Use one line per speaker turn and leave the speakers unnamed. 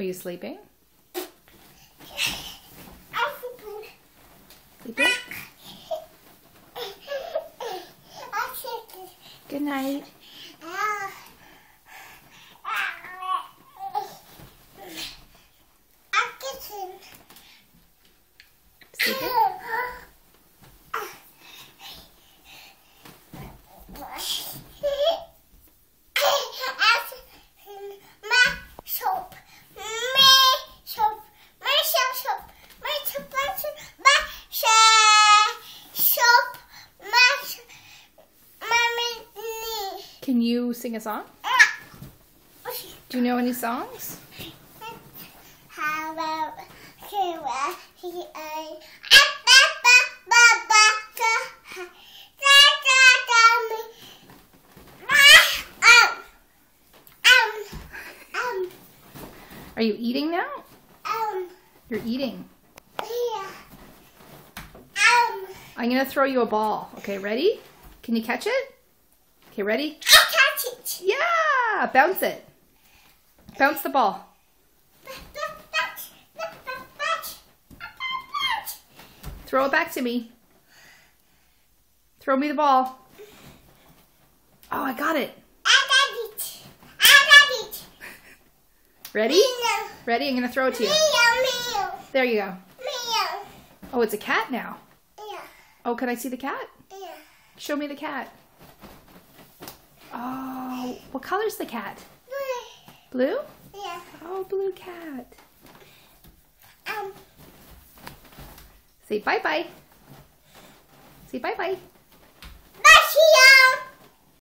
Are you sleeping? Sleeping? Good night. Sleeping? Can you sing a song? Do you know any songs? Are you eating now? You're eating. I'm going to throw you a ball. Okay, ready? Can you catch it? Okay, ready?
I catch it.
Yeah! Bounce it. Bounce the ball. Throw it back to me. Throw me the ball. Oh, I got it.
I got it.
Ready?
Meow.
Ready? I'm going to throw it to you.
Meow.
There you go.
Meow.
Oh, it's a cat now.
Yeah.
Oh, can I see the cat?
Yeah.
Show me the cat. Oh, what color's the cat? Blue?
Yeah.
Oh, blue cat. Say bye-bye. Say bye-bye.
Bye.